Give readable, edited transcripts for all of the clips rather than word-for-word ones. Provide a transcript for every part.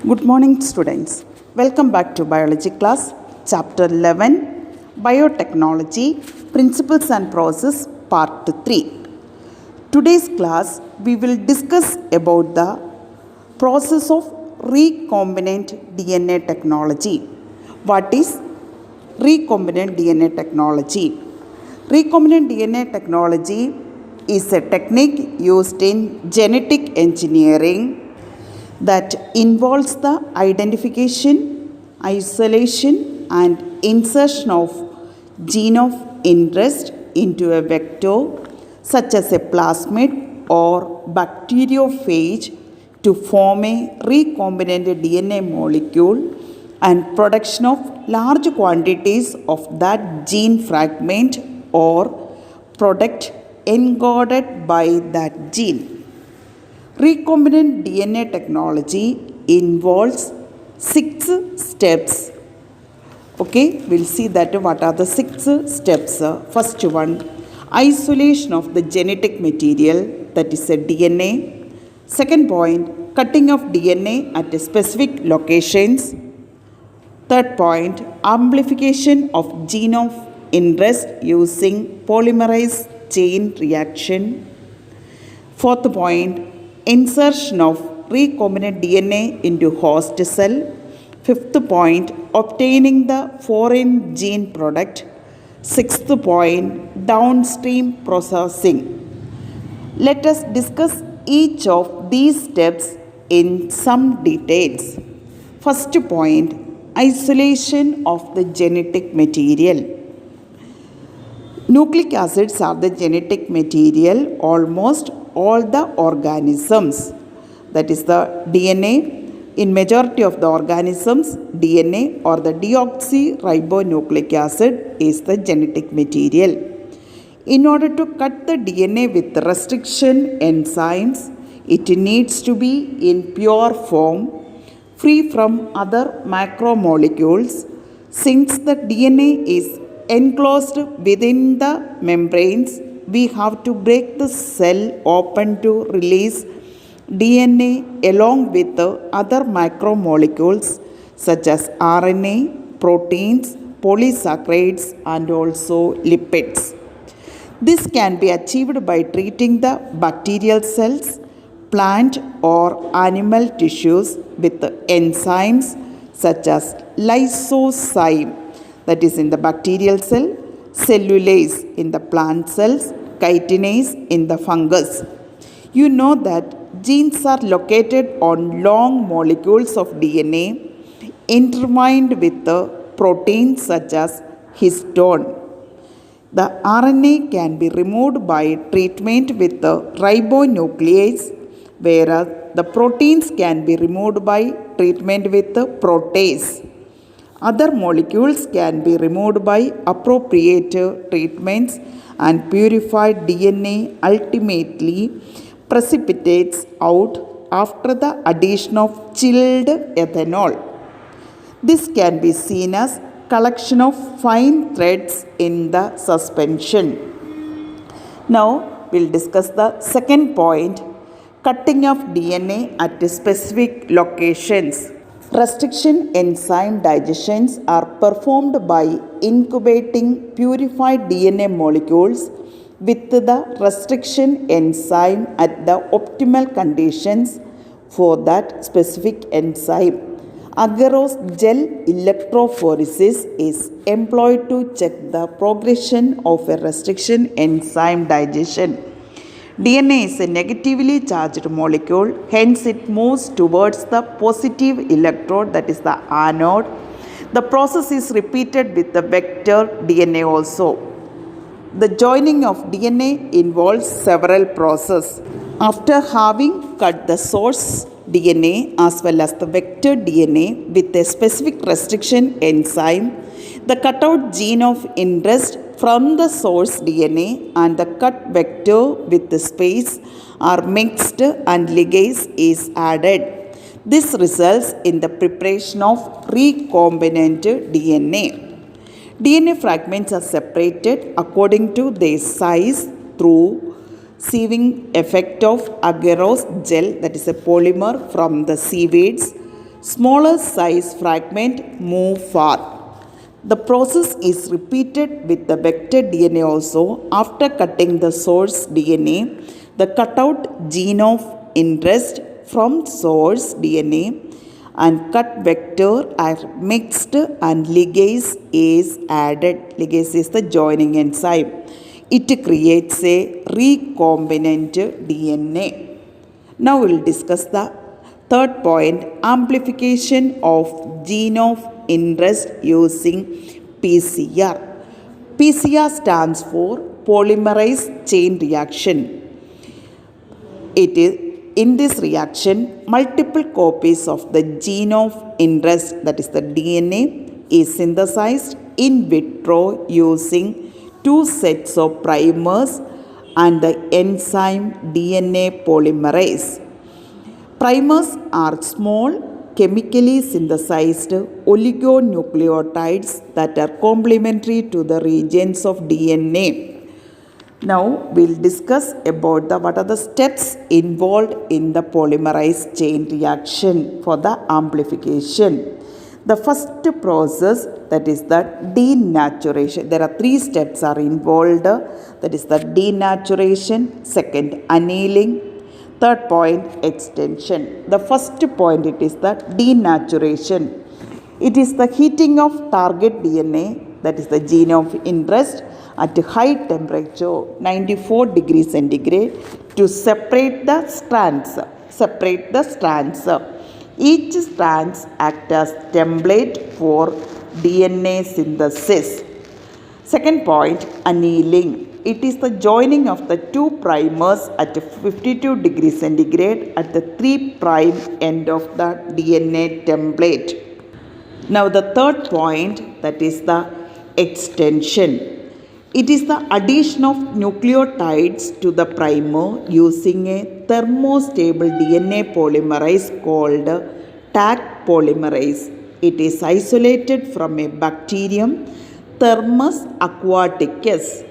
Good morning, students. Welcome back to biology class, chapter 11, Biotechnology, Principles and Process, part 3. Today's class, we will discuss about the process of recombinant DNA technology. What is recombinant DNA technology? Recombinant DNA technology is a technique used in genetic engineering that involves the identification, isolation, and insertion of gene of interest into a vector such as a plasmid or bacteriophage to form a recombinant DNA molecule and production of large quantities of that gene fragment or product encoded by that gene. Recombinant DNA technology involves 6 steps. Okay, we'll see that what are the 6 steps. First one, isolation of the genetic material, that is a DNA. Second point, cutting of DNA at specific locations. Third point, amplification of gene of interest using polymerase chain reaction. Fourth point, insertion of recombinant DNA into host cell. Fifth point, obtaining the foreign gene product. Sixth point, downstream processing. Let us discuss each of these steps in some details. First point, isolation of the genetic material. Nucleic acids are the genetic material almost all the organisms. That is the DNA. In majority of the organisms, DNA or the deoxyribonucleic acid is the genetic material. In order to cut the DNA with restriction enzymes, it needs to be in pure form, free from other macromolecules. Since the DNA is enclosed within the membranes, we have to break the cell open to release DNA along with the other macromolecules such as RNA, proteins, polysaccharides, and also lipids. This can be achieved by treating the bacterial cells, plant or animal tissues with enzymes such as lysozyme, that is in the bacterial cell, cellulase in the plant cells, chitinase in the fungus. You know that genes are located on long molecules of DNA intertwined with the proteins such as histone. The RNA can be removed by treatment with the ribonuclease, whereas the proteins can be removed by treatment with the protease. Other molecules can be removed by appropriate treatments, and purified DNA ultimately precipitates out after the addition of chilled ethanol. This can be seen as collection of fine threads in the suspension. Now we'll discuss the second point, cutting of DNA at specific locations. Restriction enzyme digestions are performed by incubating purified DNA molecules with the restriction enzyme at the optimal conditions for that specific enzyme. Agarose gel electrophoresis is employed to check the progression of a restriction enzyme digestion. DNA is a negatively charged molecule, hence it moves towards the positive electrode, that is the anode. The process is repeated with the vector DNA also. The joining of DNA involves several processes. After having cut the source DNA as well as the vector DNA with a specific restriction enzyme, the cutout gene of interest from the source DNA and the cut vector with the space are mixed and ligase is added. This results in the preparation of recombinant DNA. DNA fragments are separated according to their size through sieving effect of agarose gel, that is a polymer from the seaweeds, Smaller size fragment move far. The process is repeated with the vector DNA also. After cutting the source DNA, the cutout gene of interest from source DNA and cut vector are mixed and ligase is added. Ligase is the joining enzyme. It creates a recombinant DNA. Now we will discuss the third point, amplification of gene of interest using PCR. PCR stands for polymerase chain reaction. It is in this reaction, multiple copies of the gene of interest, that is the DNA, is synthesized in vitro using two sets of primers and the enzyme DNA polymerase. Primers are small, chemically synthesized oligonucleotides that are complementary to the regions of DNA. Now we'll discuss about what are the steps involved in the polymerase chain reaction for the amplification. The first process, that is the denaturation. There are three steps are involved. That is the denaturation, second annealing, third point extension. The first point, it is the denaturation. It is the heating of target DNA, that is the gene of interest, at high temperature 94 degrees centigrade to separate the strands. Each strands act as template for DNA synthesis. Second point, annealing. It is the joining of the two primers at 52 degrees centigrade at the 3' end of the DNA template. Now the third point, that is the extension. It is the addition of nucleotides to the primer using a thermostable DNA polymerase called Taq polymerase. It is isolated from a bacterium, Thermus aquaticus.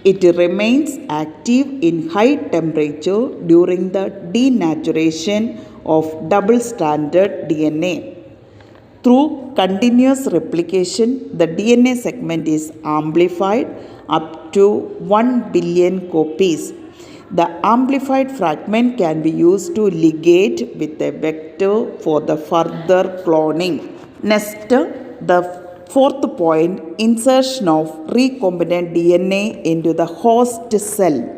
It remains active in high temperature during the denaturation of double-stranded DNA. Through continuous replication, the DNA segment is amplified up to 1 billion copies. The amplified fragment can be used to ligate with a vector for the further cloning. Next, the fourth point, insertion of recombinant DNA into the host cell.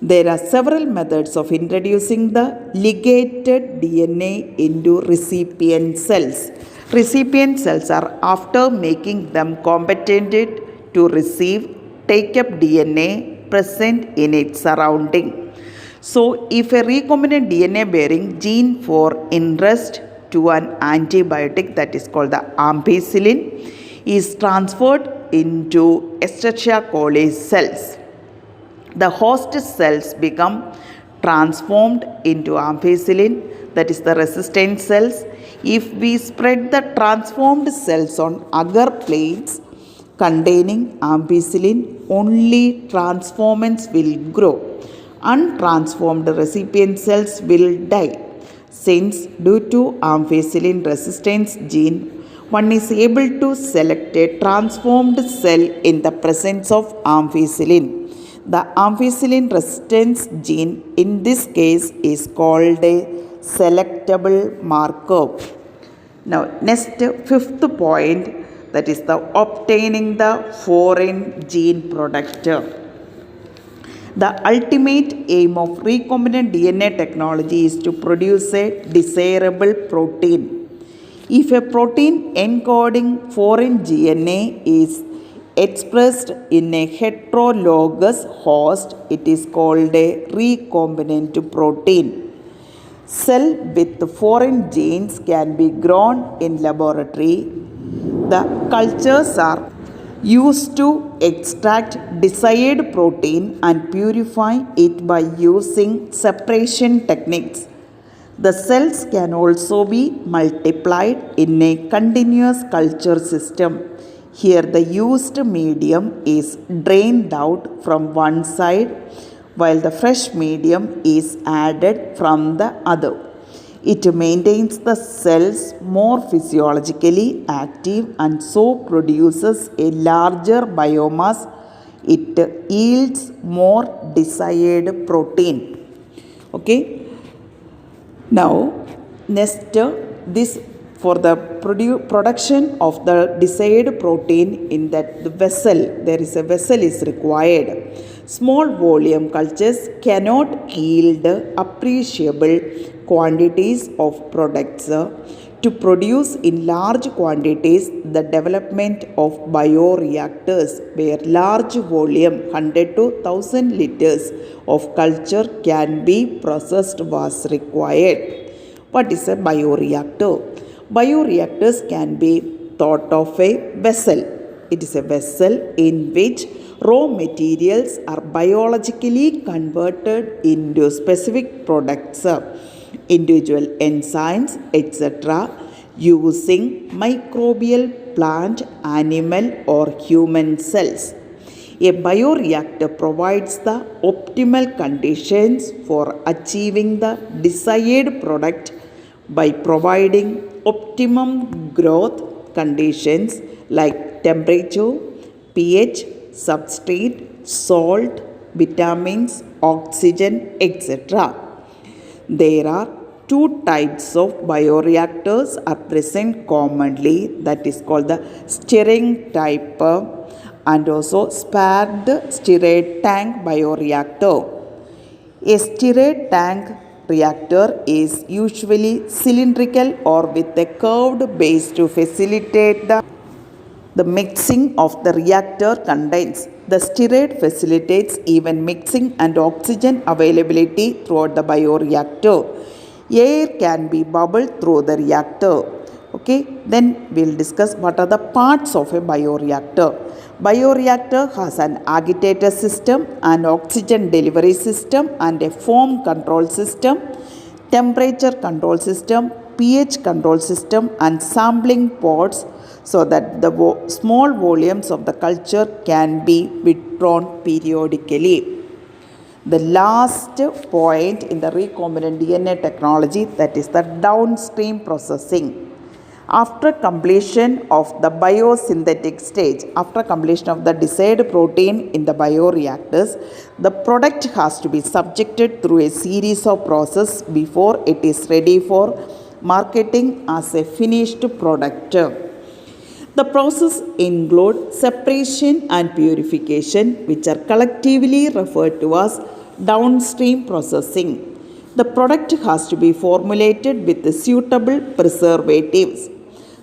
There are several methods of introducing the ligated DNA into recipient cells. Recipient cells are, after making them competent to receive, take up DNA present in its surrounding. So, if a recombinant DNA bearing gene for interest to an antibiotic, that is called the ampicillin, is transferred into Escherichia coli cells, the host cells become transformed into ampicillin, that is the resistant cells. If we spread the transformed cells on agar plates containing ampicillin, only transformants will grow. Untransformed recipient cells will die. Since due to ampicillin resistance gene, one is able to select a transformed cell in the presence of ampicillin. The ampicillin resistance gene in this case is called a selectable marker. Now, next, fifth point, that is the obtaining the foreign gene product. The ultimate aim of recombinant DNA technology is to produce a desirable protein. If a protein encoding foreign DNA is expressed in a heterologous host, it is called a recombinant protein. Cell with foreign genes can be grown in laboratory. The cultures are used to extract desired protein and purify it by using separation techniques. The cells can also be multiplied in a continuous culture system. Here the used medium is drained out from one side while the fresh medium is added from the other. It maintains the cells more physiologically active and so produces a larger biomass. It yields more desired protein. Okay. Now, next, this for the production of the desired protein in that the vessel, there is a vessel is required. Small volume cultures cannot yield appreciable quantities of products. To produce in large quantities, the development of bioreactors where large volume 100 to 1000 liters of culture can be processed was required. What is a bioreactor? Bioreactors can be thought of a vessel. It is a vessel in which raw materials are biologically converted into specific products, individual enzymes, etc., using microbial, plant, animal, or human cells. A bioreactor provides the optimal conditions for achieving the desired product by providing optimum growth conditions like temperature, pH, substrate, salt, vitamins, oxygen, etc. There are two types of bioreactors are present commonly, that is called the stirring type and also spared stirred tank bioreactor. A stirred tank reactor is usually cylindrical or with a curved base to facilitate the mixing of the reactor contents. The stirred facilitates even mixing and oxygen availability throughout the bioreactor. Air can be bubbled through the reactor. Okay, then we'll discuss what are the parts of a bioreactor. Bioreactor has an agitator system, an oxygen delivery system, and a foam control system, temperature control system, pH control system, and sampling pods so that the small volumes of the culture can be withdrawn periodically. The last point in the recombinant DNA technology, that is the downstream processing. After completion of the biosynthetic stage, after completion of the desired protein in the bioreactors, the product has to be subjected through a series of processes before it is ready for marketing as a finished product. The process include separation and purification, which are collectively referred to as downstream processing. The product has to be formulated with suitable preservatives.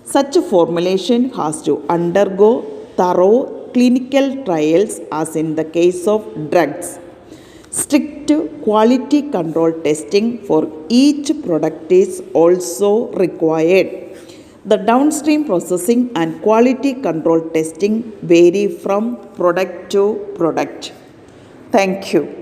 Such a formulation has to undergo thorough clinical trials as in the case of drugs. Strict quality control testing for each product is also required. The downstream processing and quality control testing vary from product to product. Thank you.